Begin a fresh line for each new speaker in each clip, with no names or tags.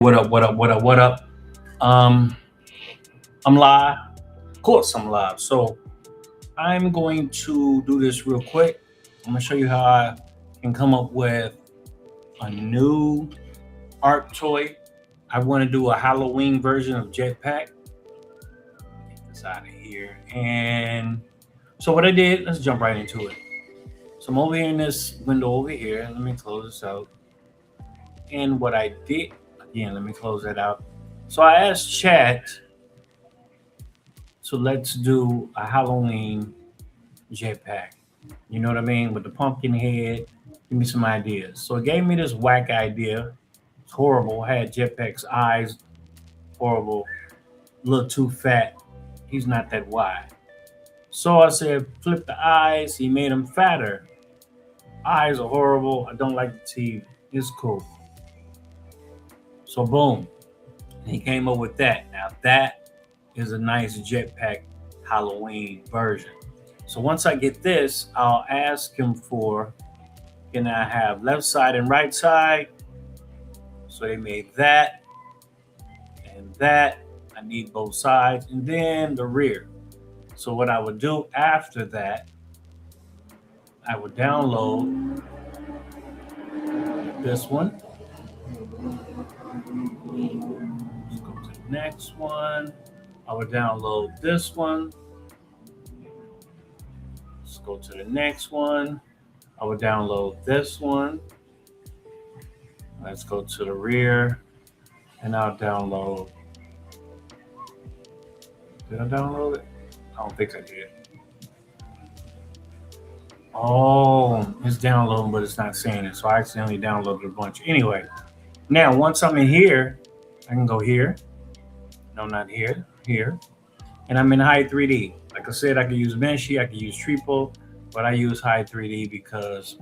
What up, what up, what up, what up? Um, I'm live. Of course, I'm live. So I'm going to do this real quick. I'm gonna show you how I can come up with a new art toy. I want to do a Halloween version of Jetpack. Get this out of here. And so what I did, let's jump right into it. So I'm over here in this window over here. Let me close this out. And what I did, again, let me close that out. So I asked chat, so let's do a Halloween jetpack. You know what I mean? With the pumpkin head. Give me some ideas. So it gave me this whack idea. It's horrible. Had Jetpack's eyes horrible. A little too fat. He's not that wide. So I said, flip the eyes. He made him fatter. Eyes are horrible. I don't like the teeth. It's cool. So boom. He came up with that. Now that is a nice jetpack Halloween version. So once I get this, I'll ask him for, can I have left side and right side? So they made that and that. I need both sides. And then the rear. So what I would do after that, I would download this one. Let's go to the next one. I would download this one. Let's go to the next one. I would download this one. Let's go to the rear. And I'll download. Did I download it? I don't think I did. Oh, it's downloading, but it's not saying it. So I accidentally downloaded a bunch. Anyway, now once I'm in here, I can go here. No, not here. Here. And I'm in high 3D. Like I said, I could use Banshee, I could use Triple, but I use high 3D because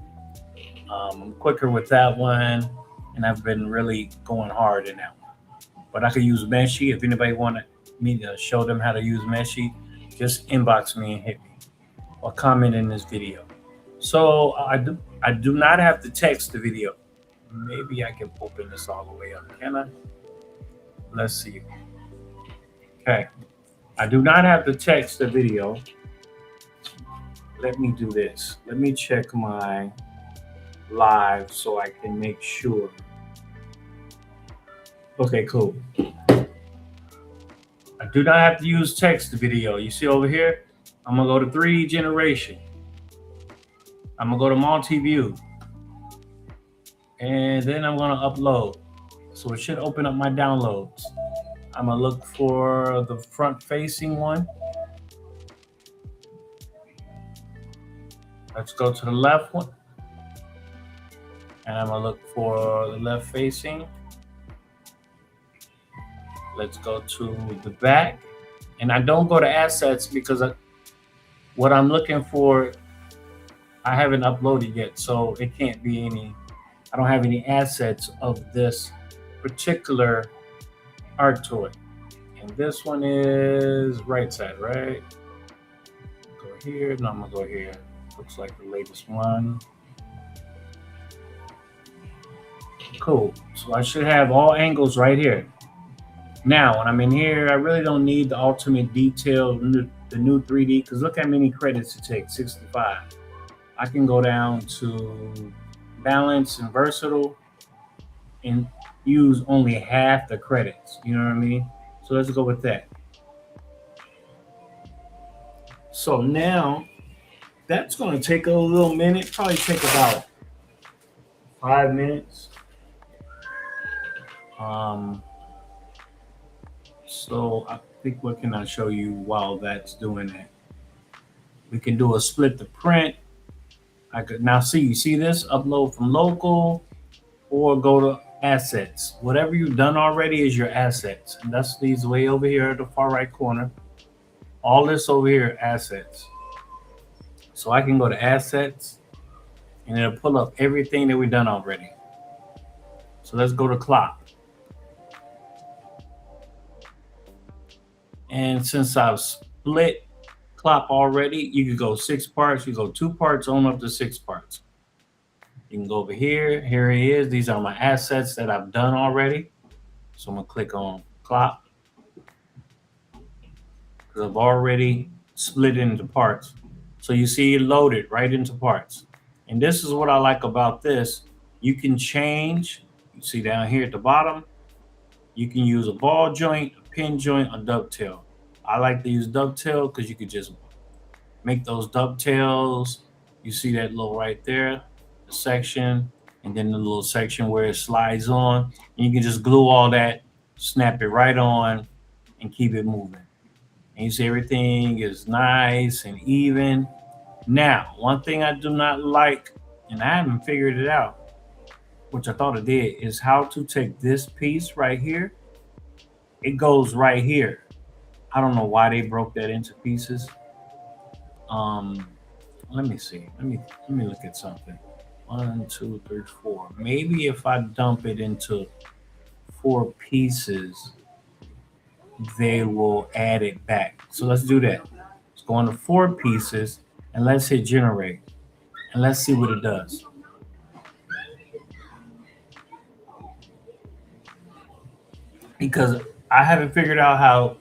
I'm quicker with that one, and I've been really going hard in that one. But I could use Banshee. If anybody wanted me to show them how to use Banshee, just inbox me and hit me or comment in this video. So I do not have to text the video. Maybe I can open this all the way up. Can I? Let's see. Okay. I do not have to text the video. Let me do this. Let me check my live so I can make sure. Okay, cool. I do not have to use text to video. You see over here? I'm gonna go to 3D generation. I'm gonna go to multi-view. And then I'm gonna upload. So it should open up my downloads. I'm gonna look for the front facing one. Let's go to the left one. And I'm gonna look for the left facing. Let's go to the back. And I don't go to assets because what I'm looking for, I haven't uploaded yet. So it can't be any, I don't have any assets of this particular art toy. And this one is right side, right? Go here. No, I'm gonna go here. Looks like the latest one. Cool. So I should have all angles right here. Now, when I'm in here, I really don't need the ultimate detail, the new 3D, because look how many credits it takes, 65. I can go down to balance and versatile and use only half the credits. You know what I mean? So let's go with that. So now that's going to take a little minute, probably take about 5 minutes. So I think what can I show you while that's doing that? We can do a split the print. I could now see, you see this? Upload from local or go to assets. Whatever you've done already is your assets. And that's these way over here at the far right corner. All this over here, assets. So I can go to assets and it'll pull up everything that we've done already. So let's go to clock. And since I've split clock already, you can go 6 parts, you go 2 parts on up to 6 parts. You can go over here. Here it is. These are my assets that I've done already. So I'm gonna click on clock because I've already split it into parts. So you see it loaded right into parts. And this is what I like about this. You can change, you see down here at the bottom, you can use a ball joint, a pin joint, a dovetail. I like to use dovetail because you could just make those dovetails. You see that little right there, the section, and then the little section where it slides on. And you can just glue all that, snap it right on, and keep it moving. And you see everything is nice and even. Now, one thing I do not like, and I haven't figured it out, which I thought it did, is how to take this piece right here. It goes right here. I don't know why they broke that into pieces. Um, let me see. Let me look at something. 1, 2, 3, 4. Maybe if I dump it into 4 pieces, they will add it back. So let's do that. Let's go into 4 pieces and let's hit generate and let's see what it does. Because I haven't figured out how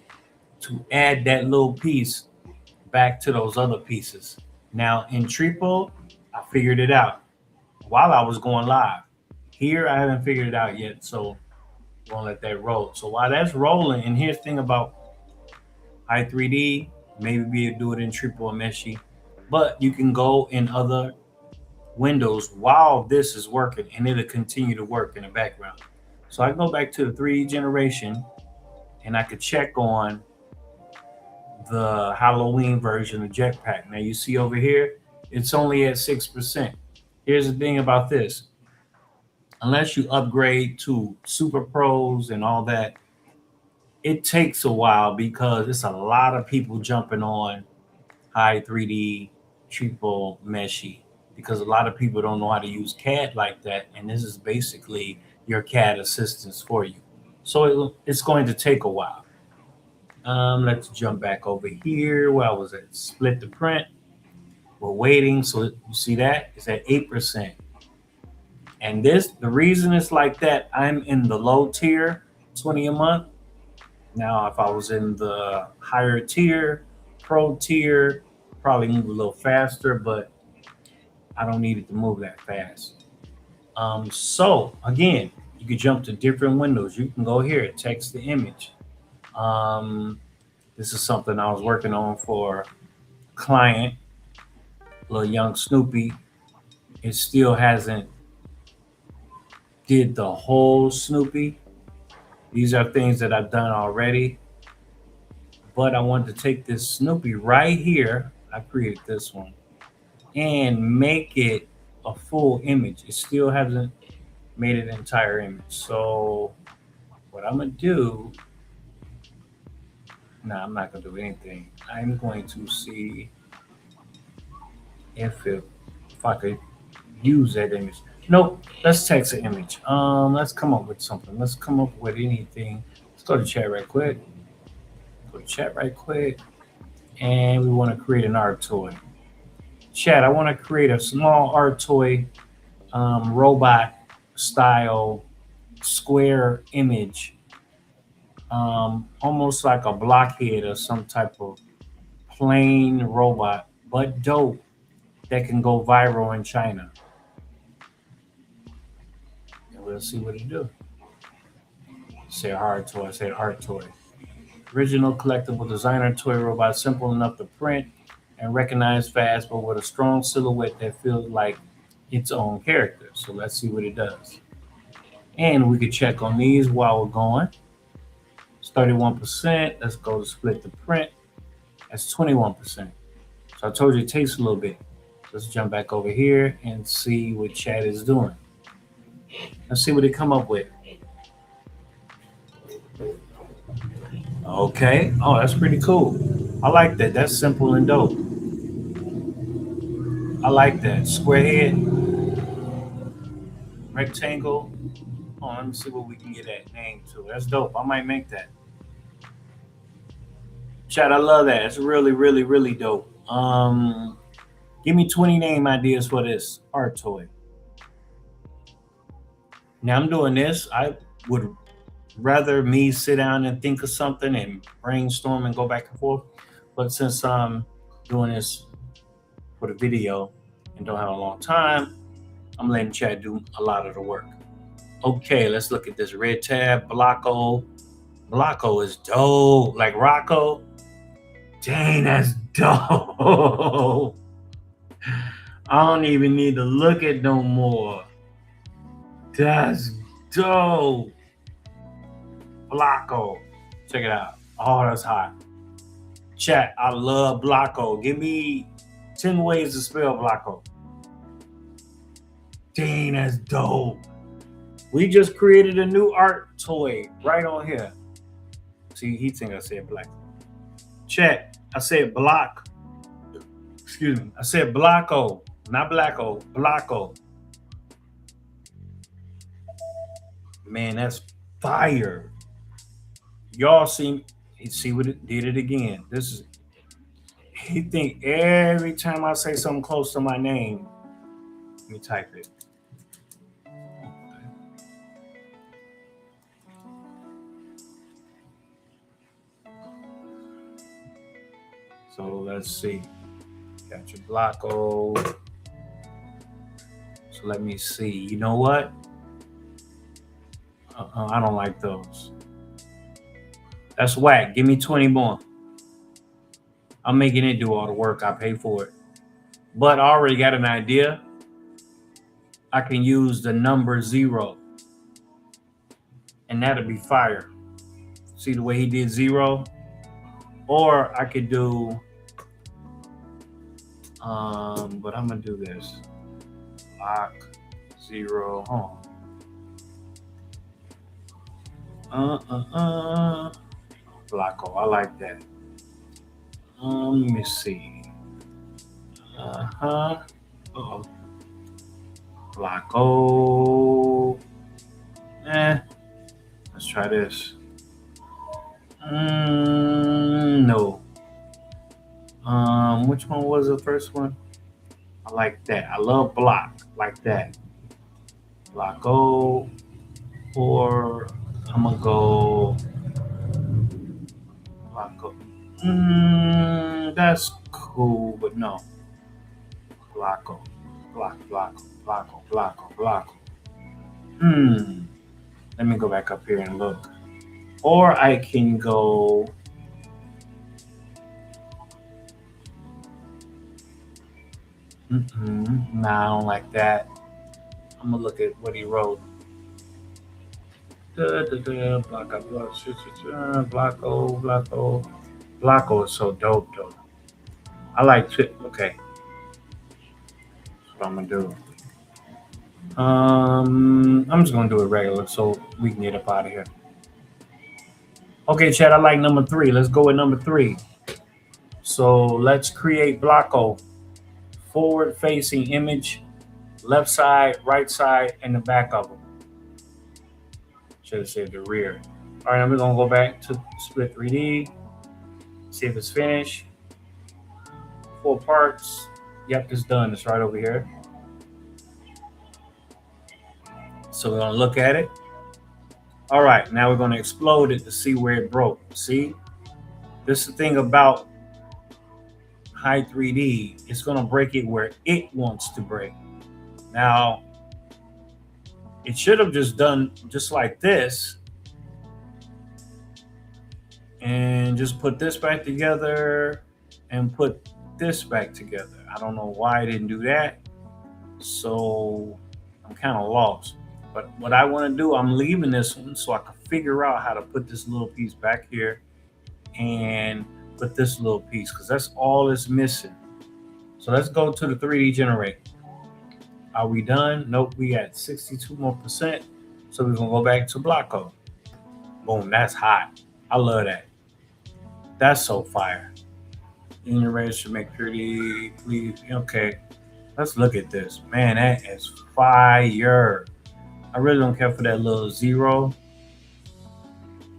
to add that little piece back to those other pieces. Now in Triple, I figured it out while I was going live. Here, I haven't figured it out yet, so I'm gonna let that roll. So while that's rolling, and here's the thing about i3D, maybe you do it in Triple or Meshy, but you can go in other windows while this is working, and it'll continue to work in the background. So I go back to the 3D generation, and I could check on the Halloween version of Jetpack. Now you see over here, it's only at 6%. Here's the thing about this. Unless you upgrade to Super Pros and all that, it takes a while because it's a lot of people jumping on high 3D triple meshy because a lot of people don't know how to use CAD like that. And this is basically your CAD assistance for you. So it's going to take a while. Let's jump back over here. Where I was at, split the print. We're waiting. So you see that it's at 8%. And this, the reason it's like that, I'm in the low tier, 20 a month. Now, if I was in the higher tier, pro tier, probably move a little faster, but I don't need it to move that fast. So again, you can jump to different windows. You can go here, text the image. This is something I was working on for a client, little young Snoopy. It still hasn't did the whole Snoopy. These are things that I've done already, but I wanted to take this Snoopy right here. I created this one and make it a full image. It still hasn't made an entire image. So what I'm gonna do, I'm not gonna do anything. I'm going to see if I could use that image. Nope, let's text an image. Let's come up with something. Let's come up with anything. Let's go to chat right quick. Go to chat right quick. And we want to create an art toy. Chat, I want to create a small art toy, robot style square image, almost like a blockhead or some type of plain robot, but dope that can go viral in China. And we'll see what it do. Say hard toy, say art toy. Original collectible designer toy robot, simple enough to print and recognize fast, but with a strong silhouette that feels like its own character. So let's see what it does. And we could check on these while we're going. It's 31%. Let's go to split the print. That's 21%. So I told you it takes a little bit. Let's jump back over here and see what chat is doing. Let's see what they come up with. Okay. Oh, that's pretty cool. I like that. That's simple and dope. I like that. Square head, rectangle. Oh, let me see what we can get that name to. That's dope. I might make that. Chat, I love that. It's really, really, really dope. Give me 20 name ideas for this art toy. Now I'm doing this. I would rather me sit down and think of something and brainstorm and go back and forth. But since I'm doing this for the video and don't have a long time, I'm letting chat do a lot of the work. Okay, let's look at this red tab, Blocko. Blocko is dope. Like Rocco. Dang, that's dope. I don't even need to look at no more. That's dope. Blocko. Check it out. Oh, that's hot. Chat, I love Blocko. Give me 10 ways to spell Blocko. Dang, that's dope. We just created a new art toy right on here. See, he think I said black. Chat, I said block. Excuse me. I said Blocko, not Blacko. Blocko. Man, that's fire. Y'all see what it did it again. This is he think every time I say something close to my name, let me type it. So let's see. Got your Blocko. So let me see. You know what? I don't like those. That's whack. Give me 20 more. I'm making it do all the work. I pay for it. But I already got an idea. I can use the number 0. And that'll be fire. See the way he did 0? Or I could do, but I'm gonna do this. Lock 0 home. Blocko, I like that. Let me see. Uh-oh. Blocko. Let's try this. No. Which one was the first one? I like that. I love block like that. Blocko. Or I'm gonna go Blocko. That's cool, but no. Blocko. Blocko. Let me go back up here and look. Or I can go. Nah, I don't like that. I'm gonna look at what he wrote. Blocko is so dope though. I like it. Okay. That's what I'm gonna do. I'm just gonna do it regular so we can get up out of here. Okay, Chad, I like number 3. Let's go with number 3. So let's create Blocko. Forward facing image, left side, right side, and the back of them. Should have said the rear. All right, now we're gonna go back to Split 3D. See if it's finished. 4 parts. Yep, it's done. It's right over here. So we're gonna look at it. All right, now we're gonna explode it to see where it broke. See, this is the thing about high 3D. It's gonna break it where it wants to break. Now, it should have just done just like this and just put this back together and put this back together. I don't know why I didn't do that. So I'm kind of lost. But what I want to do, I'm leaving this one so I can figure out how to put this little piece back here and put this little piece because that's all it's missing. So let's go to the 3D generator. Are we done? Nope, we got 62 more %. So we're gonna go back to Blocko. Boom, that's hot. I love that. That's so fire. Generator should make 3D, please. Okay, let's look at this. Man, that is fire. I really don't care for that little 0,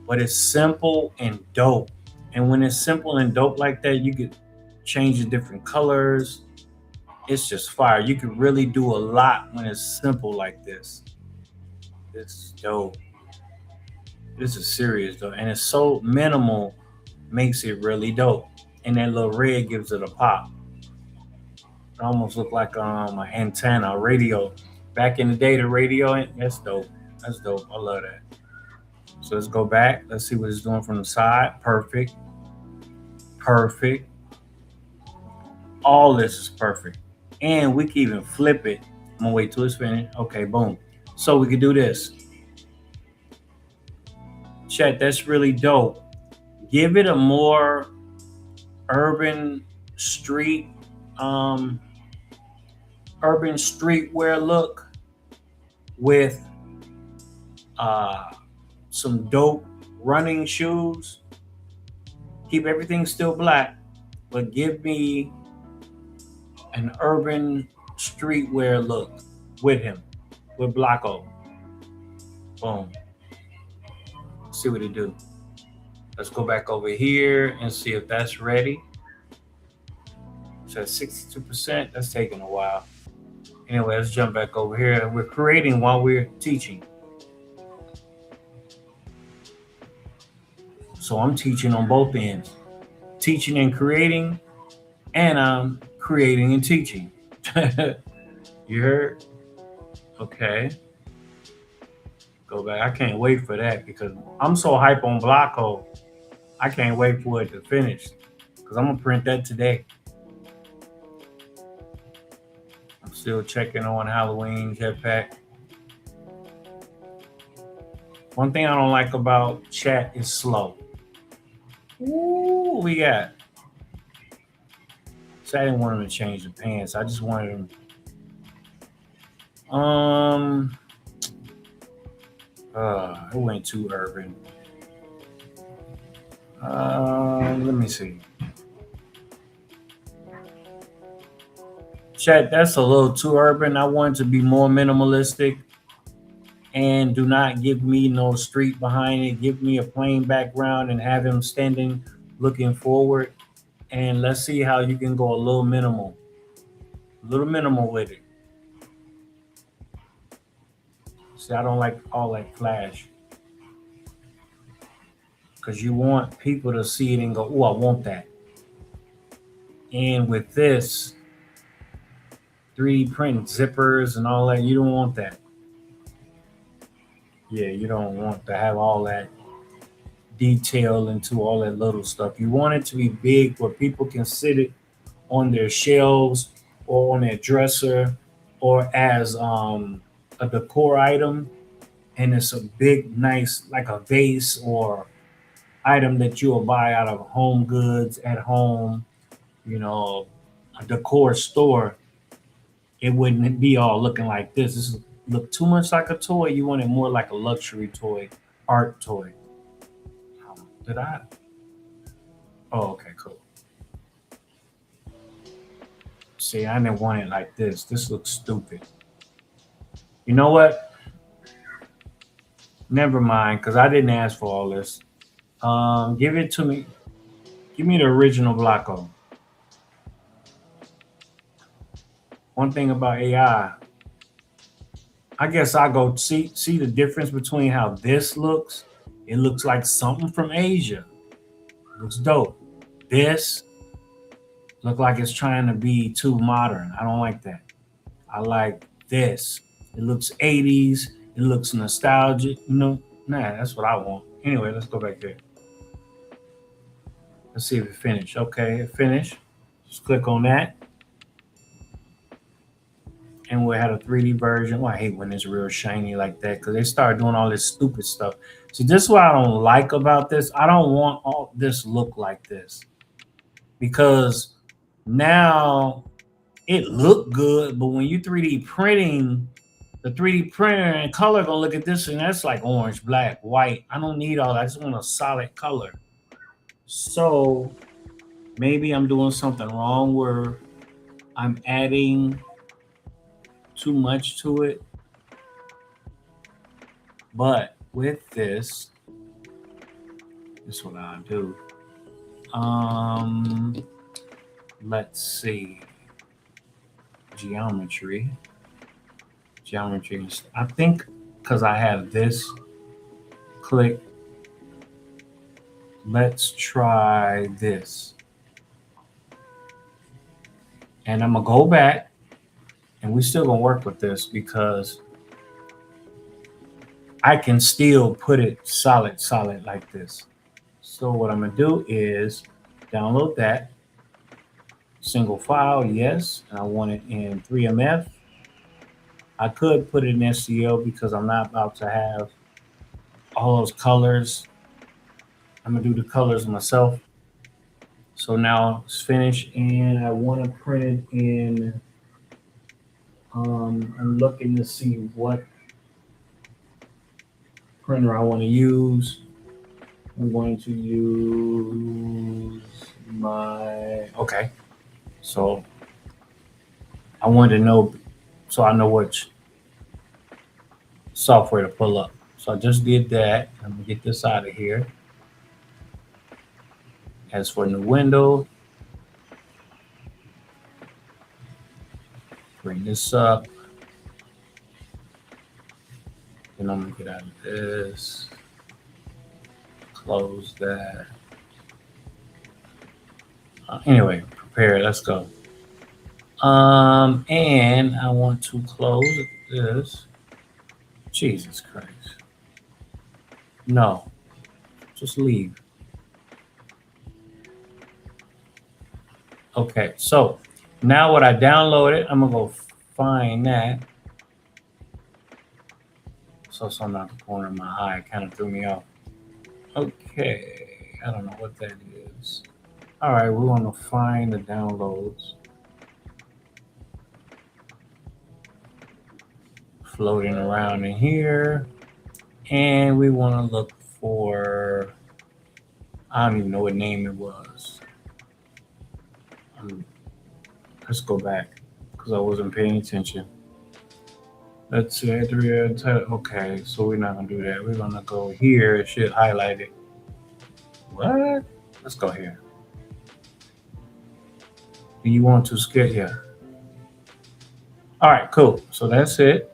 but it's simple and dope. And when it's simple and dope like that, you could change the different colors. It's just fire. You can really do a lot when it's simple like this. It's dope. This is serious though, and it's so minimal, makes it really dope. And that little red gives it a pop. It almost look like an antenna, a radio. Back in the day, the radio, that's dope. That's dope. I love that. So let's go back. Let's see what it's doing from the side. Perfect. Perfect. All this is perfect. And we can even flip it. I'm gonna wait till it's finished. Okay, boom. So we could do this. Chat, that's really dope. Give it a more urban street, um, urban streetwear look with uh, some dope running shoes. Keep everything still black, but give me an urban streetwear look with him, with Blocko. Boom. See what it do. Let's go back over here and see if that's ready. So 62%, that's taking a while. Anyway, let's jump back over here. We're creating while we're teaching. So I'm teaching on both ends. Teaching and creating, and I'm creating and teaching. You heard? Okay. Go back. I can't wait for that because I'm so hype on Blocko. I can't wait for it to finish because I'm gonna print that today. I'm still checking on Halloween jetpack. One thing I don't like about chat is slow. Ooh, what we got? So I didn't want him to change the pants. I just wanted him. It went too urban. Let me see. Chat, that's a little too urban. I want it to be more minimalistic. And do not give me no street behind it. Give me a plain background and have him standing looking forward. And let's see how you can go a little minimal. A little minimal with it. See, I don't like all that flash. Because you want people to see it and go, oh, I want that. And with this 3D print zippers and all that, you don't want that. Yeah, you don't want to have all that detail into all that little stuff. You want it to be big where people can sit it on their shelves or on their dresser or as a decor item. And it's a big, nice, like a vase or item that you'll buy out of Home Goods at home, a decor store. It wouldn't be all looking like this. This look too much like a toy. You want it more like a luxury toy, art toy. Did I? Oh, okay, cool. See, I didn't want it like this. This looks stupid. You know what? Never mind, because I didn't ask for all this. Give it to me. Give me the original Blocko. One thing about AI, I guess I go see the difference between how this looks. It looks like something from Asia. It looks dope. This look like it's trying to be too modern. I don't like that. I like this. It looks 80s. It looks nostalgic. Nah, that's what I want. Anyway, let's go back there. Let's see if it finished. Okay, it finished. Just click on that. And we had a 3D version. Well, I hate when it's real shiny like that because they start doing all this stupid stuff. See, this is what I don't like about this. I don't want all this look like this because now it looked good, but when you 3D printing, the 3D printer and color gonna look at this and that's like orange, black, white. I don't need all that. I just want a solid color. So maybe I'm doing something wrong where I'm adding too much to it. But with this is what I'll do. Let's see. Geometry. I think because I have this, click let's try this. And I'm gonna go back, and we still gonna work with this because I can still put it solid like this. So what I'm gonna do is download that single file, yes, and I want it in 3MF. I could put it in SCL because I'm not about to have all those colors. I'm gonna do the colors myself. So now it's finished, and I want to print it in. I'm looking to see what printer I want to use. I'm going to use okay. So I wanted to know, so I know which software to pull up. So I just did that. I'm gonna get this out of here. As for new window, bring this up. Then I'm gonna get out of this. Close that. Anyway, prepare. Let's go. And I want to close this. Jesus Christ. No, just leave. Okay, so now what I downloaded, I'm gonna go find that. So it's on the corner of my eye. It kind of threw me off. Okay, I don't know what that is. All right, we want to find the downloads. Floating around in here. And we want to look for, I don't even know what name it was. Let's go back because I wasn't paying attention. Let's see, okay, so we're not gonna do that. We're gonna go here. It should highlight it. What? Let's go here. Do you want to scale? Yeah. All right, cool. So that's it.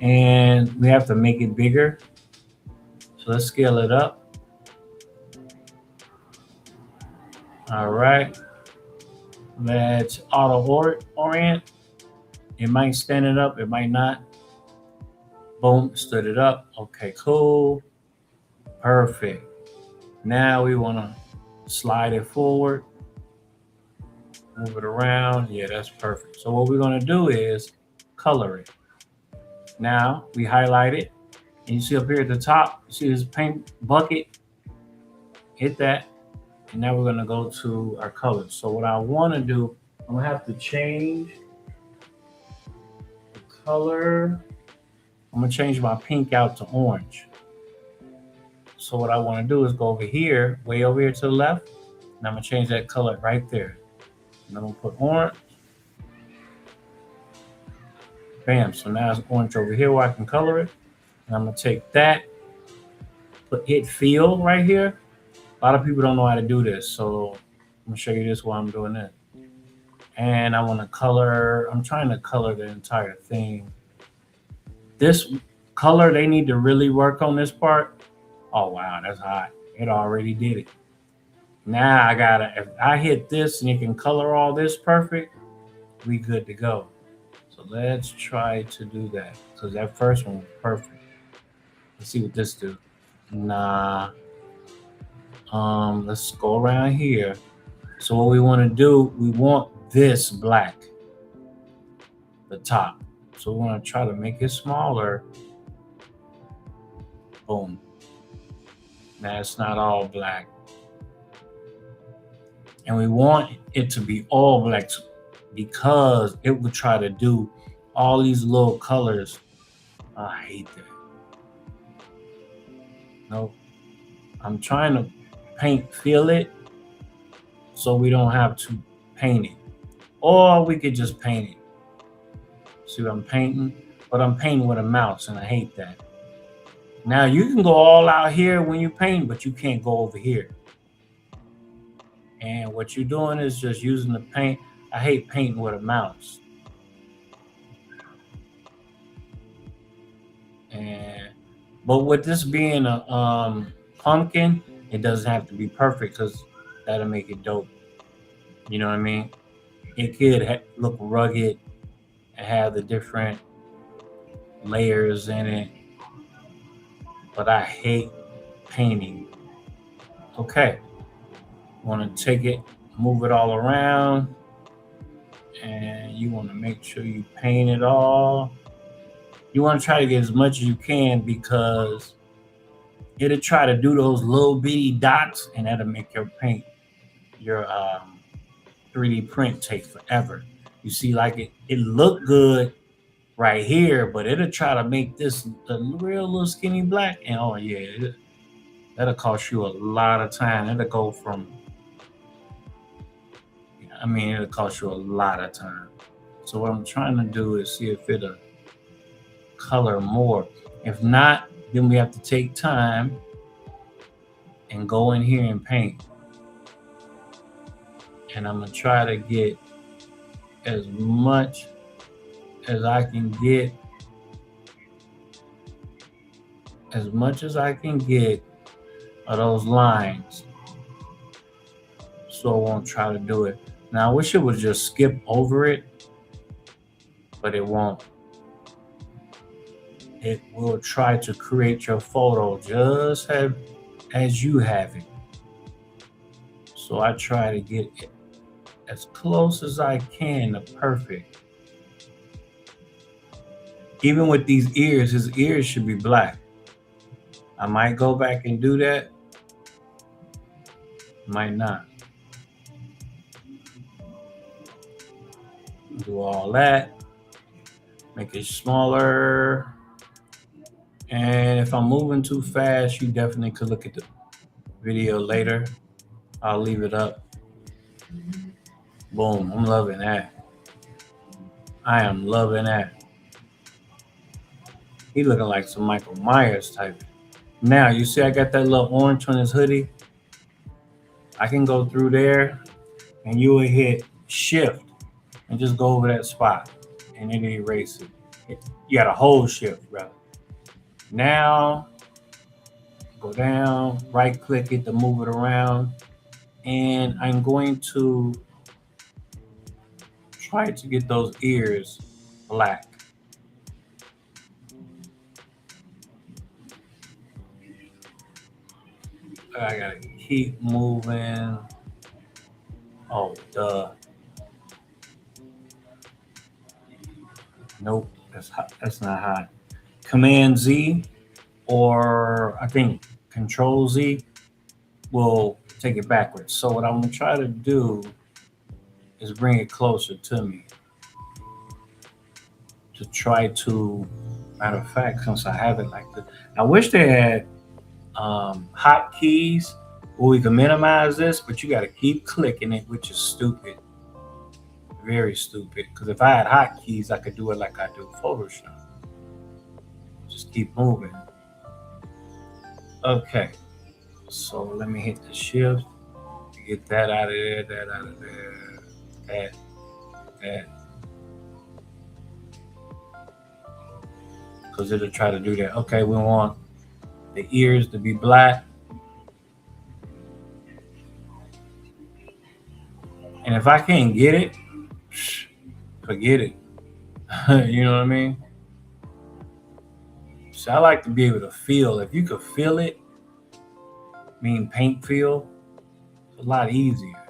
And we have to make it bigger. So let's scale it up. All right. Let's auto orient. It might stand it up, it might not. Boom, stood it up. Okay, cool. Perfect. Now we want to slide it forward. Move it around. Yeah, that's perfect. So what we're going to do is color it. Now we highlight it. And you see up here at the top, you see this paint bucket? Hit that. And now we're going to go to our colors. So what I want to do, I'm going to have to change the color. I'm going to change my pink out to orange. So what I want to do is go over here, way over here to the left. And I'm going to change that color right there. And I'm going to put orange. Bam. So now it's orange over here where I can color it. And I'm going to take that, hit fill right here. A lot of people don't know how to do this. So I'm going to show you this while I'm doing it. And I want to color, I'm trying to color the entire thing. This color, they need to really work on this part. Oh, wow, that's hot. It already did it. Now I gotta, if I hit this and it can color all this perfect, we good to go. So let's try to do that. Because that first one was perfect. Let's see what this do. Nah. Let's go around here. So what we want to do, we want this black, the top. So we want to try to make it smaller. Boom. Now it's not all black. And we want it to be all black because it would try to do all these little colors. I hate that. Nope. I'm trying to fill it so we don't have to paint it. Or we could just paint it. See what I'm painting? But I'm painting with a mouse and I hate that. Now you can go all out here when you paint, but you can't go over here. And what you're doing is just using the paint. I hate painting with a mouse. But with this being a pumpkin, it doesn't have to be perfect because that'll make it dope. You know what I mean? It could look rugged and have the different layers in it, but I hate painting. Okay, want to take it, move it all around, and you want to make sure you paint it all. You want to try to get as much as you can because it'll try to do those little bitty dots, and that'll make your paint, your 3D print take forever. You see, like it looked good right here, but it'll try to make this a real little skinny black, and oh yeah, that'll cost you a lot of time. It'll go from, I mean, it'll cost you a lot of time. So what I'm trying to do is see if it'll color more. If not, then we have to take time and go in here and paint. And I'm gonna try to get as much as I can get, as much as I can get of those lines. So I won't try to do it. Now I wish it would just skip over it, but it won't. It will try to create your photo just as you have it. So I try to get it as close as I can to perfect. Even with these ears, his ears should be black. I might go back and do that. Might not. Do all that. Make it smaller. And if I'm moving too fast, you definitely could look at the video later. I'll leave it up. Boom, I'm loving that. I am loving that. He looking like some Michael Myers type. Now, you see I got that little orange on his hoodie? I can go through there and you will hit shift and just go over that spot and it'll erase it. You got a hold shift, rather. Now, go down, right click it to move it around. And I'm going to try to get those ears black. I gotta keep moving. Oh, duh. Nope, that's hot. That's not hot. Command Z, or I think Control Z will take it backwards. So what I'm gonna try to do is bring it closer to me. To try to, matter of fact, since I have it like this, I wish they had hotkeys where we can minimize this, but you got to keep clicking it, which is stupid. Very stupid. Because if I had hotkeys, I could do it like I do Photoshop. Just keep moving. Okay. So let me hit the shift. Get that out of there, that out of there, that. Because it'll try to do that. Okay, we want the ears to be black. And if I can't get it, forget it. You know what I mean? So I like to be able to feel. If you could feel it, mean paint feel, it's a lot easier.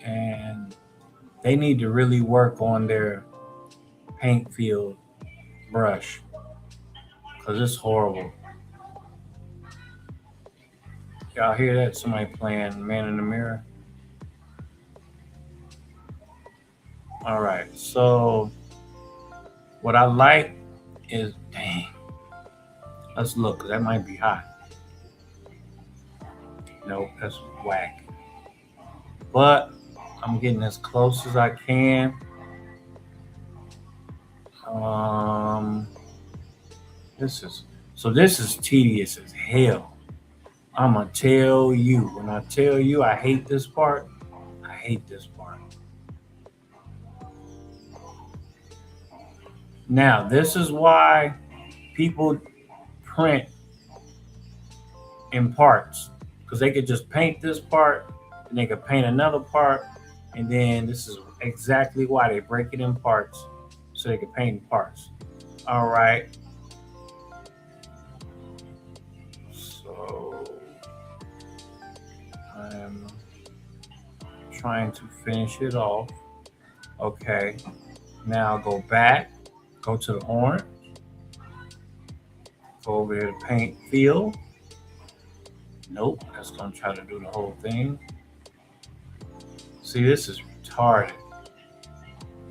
And they need to really work on their paint feel brush because it's horrible. Y'all hear that? Somebody playing Man in the Mirror. All right, so what I like is, dang, let's look, 'cause that might be hot. Nope, that's whack. But I'm getting as close as I can. This is tedious as hell. I'm gonna tell you, when I tell you I hate this part, I hate this part. Now, this is why people print in parts, because they could just paint this part and they could paint another part, and then this is exactly why they break it in parts so they could paint in parts. All right, so I'm trying to finish it off. Okay, now go back, go to the orange, go over here to paint field. Nope, that's gonna try to do the whole thing. See, this is retarded.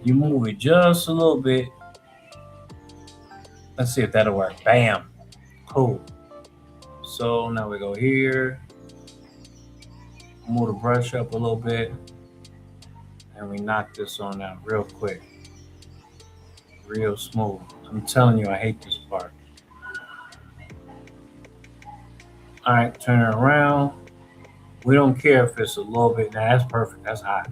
You move it just a little bit. Let's see if that'll work. Bam. Cool. So now we go here. Move the brush up a little bit. And we knock this on out real quick. Real smooth. I'm telling you, I hate this part. All right, turn it around. We don't care if it's a little bit. Now that's perfect. That's hot.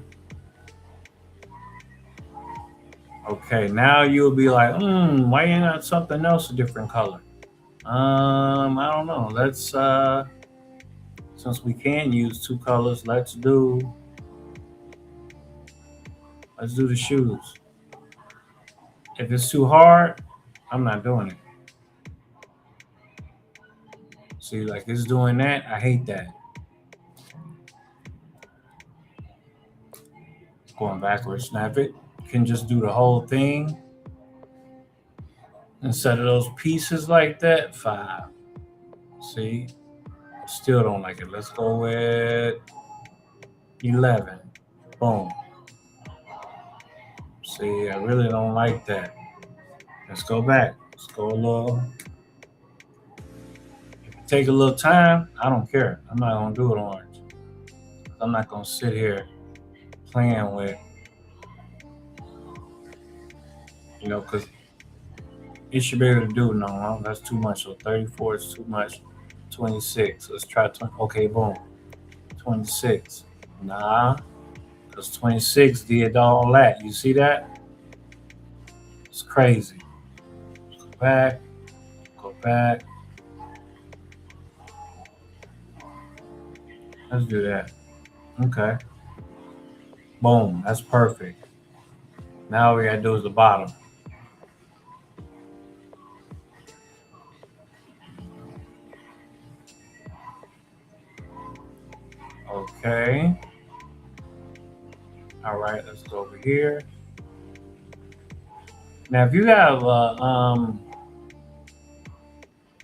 Okay, now you'll be like, why ain't got something else a different color? I don't know. Let's since we can use two colors, let's do the shoes. If it's too hard, I'm not doing it. See, like it's doing that. I hate that. Going backwards, snap it. You can just do the whole thing instead of those pieces like that. 5. See, still don't like it. Let's go with 11. Boom. See, I really don't like that. Let's go back. Let's go a little. If it take a little time, I don't care. I'm not gonna do it orange. I'm not gonna sit here playing with, because it should be able to do no. That's too much. So 34 is too much. 26. Let's try 20. Okay, boom. 26. Nah, because 26 did all that. You see that? It's crazy. Go back. Go back. Let's do that. Okay. Boom. That's perfect. Now all we gotta do is the bottom. Okay. All right. Let's go over here. Now, if you have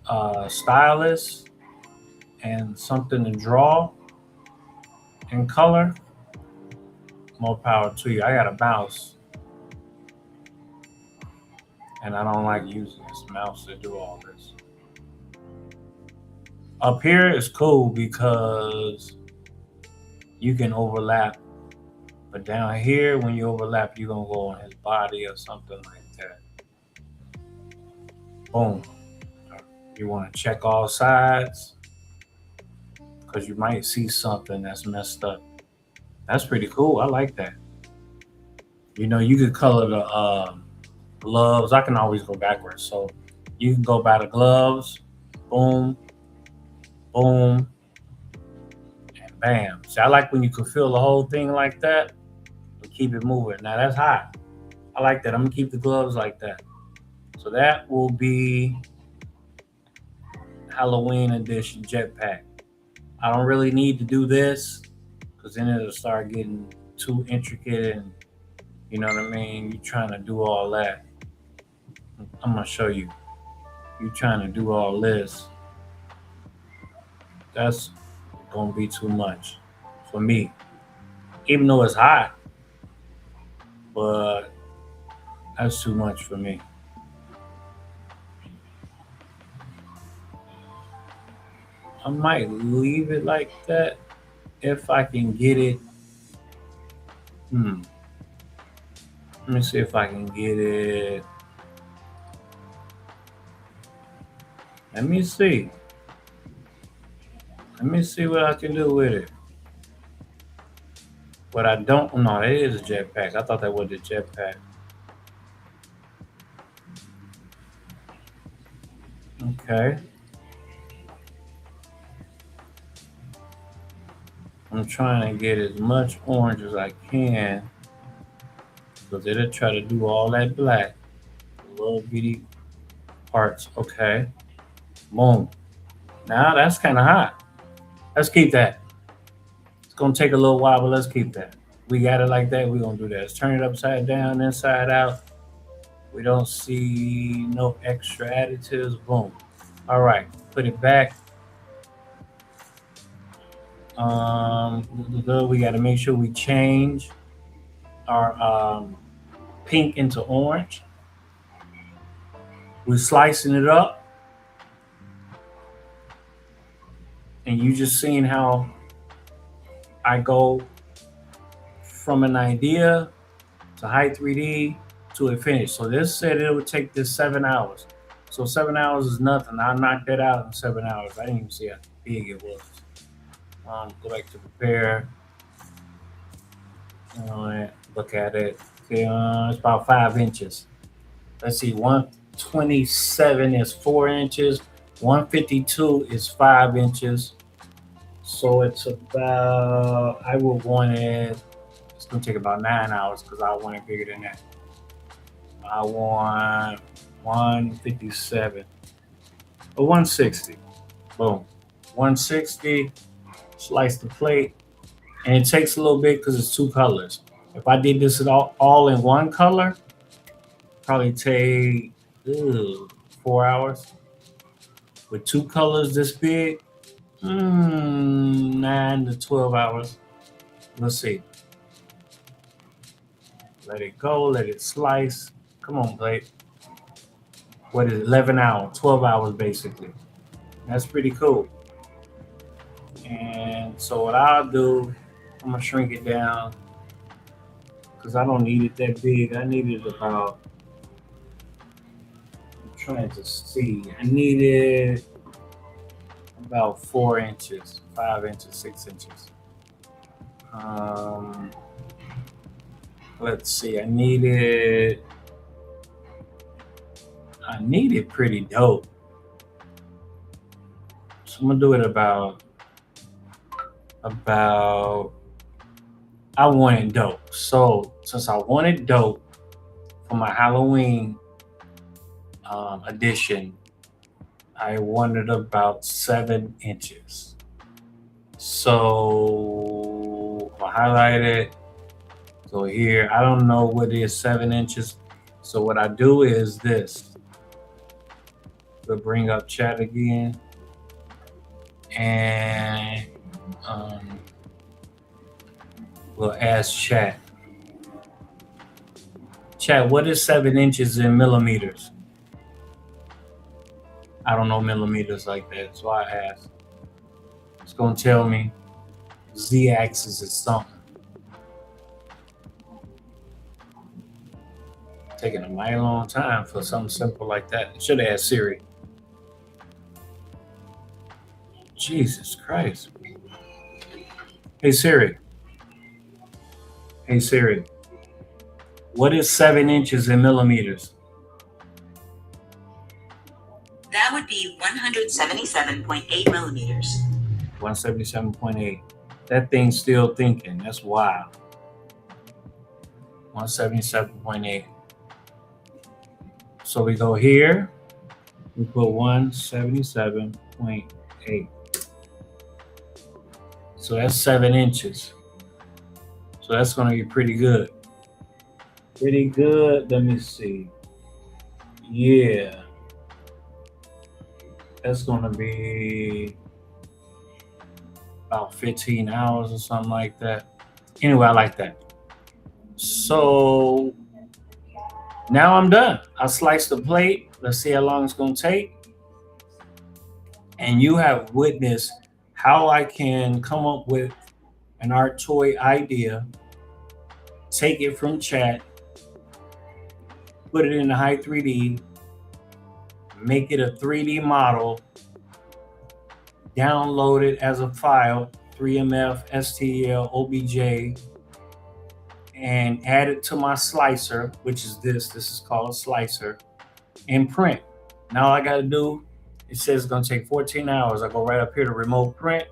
a stylus and something to draw in color, more power to you. I got a mouse, and I don't like using this mouse to do all this. Up here is cool because you can overlap, but down here, when you overlap, you're gonna go on his body or something like that. Boom. You want to check all sides because you might see something that's messed up. That's pretty cool. I like that. You could color the gloves. I can always go backwards. So you can go by the gloves. Boom, boom, and bam. See, I like when you can feel the whole thing like that and keep it moving. Now that's hot. I like that. I'm going to keep the gloves like that. So that will be Halloween edition jetpack. I don't really need to do this because then it'll start getting too intricate and you know what I mean? You're trying to do all that. I'm going to show you. You're trying to do all this. That's going to be too much for me. Even though it's hot, but that's too much for me. I might leave it like that if I can get it. Let me see if I can get it. Let me see. Let me see what I can do with it. But I don't know. It is a jetpack. I thought that was a jetpack. Okay. I'm trying to get as much orange as I can because it'll try to do all that black. Little bitty parts. Okay. Boom. Now that's kind of hot. Let's keep that. It's going to take a little while, but let's keep that. We got it like that. We're going to do that. Let's turn it upside down, inside out. We don't see no extra additives. Boom. All right. Put it back. We got to make sure we change our pink into orange. We're slicing it up. And you just seeing how I go from an idea to high 3D to a finish. So this said it would take this 7 hours. So 7 hours is nothing. I knocked that out in 7 hours. I didn't even see how big it was. Go back to prepare. Look at it. Okay, it's about 5 inches. Let's see, 127 is 4 inches. 152 is 5 inches. So it's about, I will want it, it's going to take about 9 hours because I want it bigger than that. I want 157 or 160. Boom. 160, slice the plate. And it takes a little bit because it's 2 colors. If I did this all in one color, probably take 4 hours. With 2 colors this big, 9 to 12 hours. Let's see. Let it go. Let it slice. Come on, plate. What is it? 11 hours? 12 hours, basically. That's pretty cool. And so what I'll do, I'm going to shrink it down because I don't need it that big. I need it about, I'm trying to see. I need it about 4 inches, 5 inches, 6 inches. Let's see. I need it pretty dope. So I'm gonna do it about. I want it dope. So since I want it dope for my Halloween edition, I wanted about 7 inches. So I'll highlight it. So here, I don't know what is 7 inches. So what I do is this. We'll bring up chat again. And we'll ask chat. Chat, what is 7 inches in millimeters? I don't know millimeters like that, so I asked. It's gonna tell me z-axis is something. Taking a mighty long time for something simple like that. Should have asked Siri. Jesus Christ. Hey Siri. Hey Siri. What is 7 inches in millimeters?
That would be 177.8 millimeters.
177.8. That thing's still thinking. That's wild. 177.8. So we go here. We put 177.8. So that's 7 inches. So that's going to be pretty good. Pretty good. Let me see. Yeah. That's going to be about 15 hours or something like that. Anyway, I like that. So now I'm done. I sliced the plate. Let's see how long it's going to take. And you have witnessed how I can come up with an art toy idea, take it from chat, put it in the high 3D, make it a 3D model, download it as a file, 3MF, STL, OBJ, and add it to my slicer, which is this. This is called a slicer, and print. Now all I got to do, it says it's going to take 14 hours. I go right up here to remote print,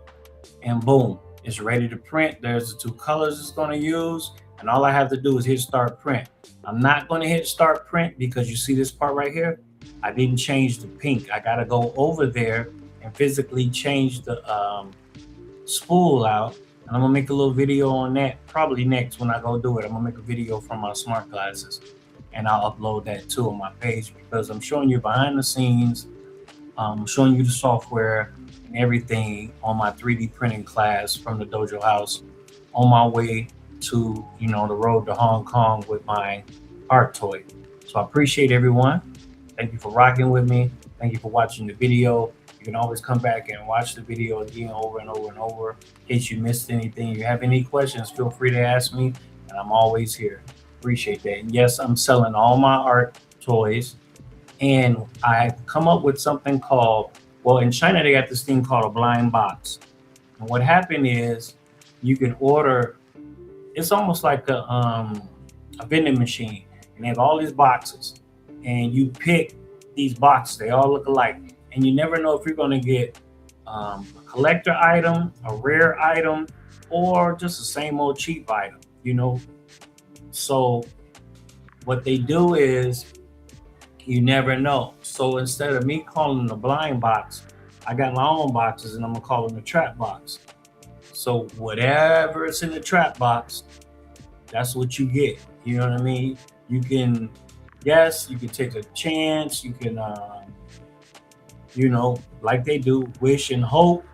and boom, It's ready to print. There's the 2 colors it's going to use, and all I have to do is hit start print. I'm not going to hit start print because you see this part right here? I didn't change the pink. I got to go over there and physically change the spool out. And I'm going to make a little video on that probably next when I go do it. I'm going to make a video from my smart glasses, and I'll upload that too on my page because I'm showing you behind the scenes, showing you the software and everything on my 3D printing class from the Dojo House on my way to, the road to Hong Kong with my art toy. So I appreciate everyone. Thank you for rocking with me. Thank you for watching the video. You can always come back and watch the video again over and over and over in case you missed anything. If you have any questions, feel free to ask me, and I'm always here. Appreciate that. And yes, I'm selling all my art toys, and I come up with something called, well, in China, they got this thing called a blind box. And what happened is you can order, it's almost like a vending machine, and they have all these boxes, and you pick these boxes. They all look alike, and you never know if you're going to get a collector item, a rare item, or just the same old cheap item, So what they do is you never know. So instead of me calling the blind box, I got my own boxes, and I'm gonna call them the trap box. So whatever is in the trap box, that's what you get. You know what I mean? You can, yes, you can take a chance. You can, like they do, wish and hope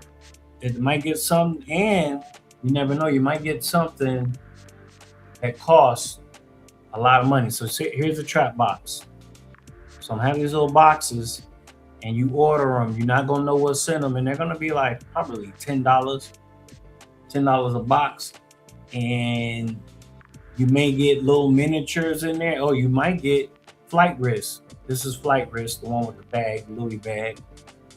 that you might get something, and you never know, you might get something that costs a lot of money. So here's the trap box. So I'm having these little boxes, and you order them. You're not gonna know what's in them, and they're gonna be like probably $10 a box, and you may get little miniatures in there, or you might get flight wrist. This is flight wrist, the one with the bag, the Louis bag,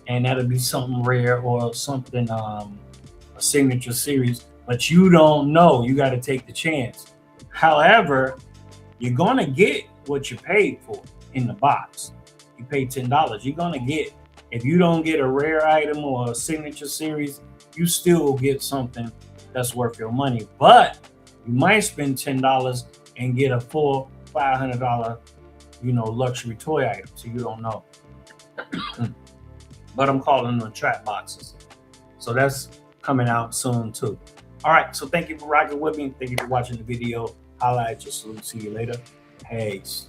and that'll be something rare or something, a signature series. But you don't know. You got to take the chance. However, you're gonna get what you paid for in the box. You pay $10. You're gonna get. If you don't get a rare item or a signature series, you still get something that's worth your money. But you might spend $10 and get a full $500, luxury toy item. So you don't know. But I'm calling them trap boxes. So that's coming out soon too. All right. So thank you for rocking with me. Thank you for watching the video. Holla at you soon. See you later. Peace.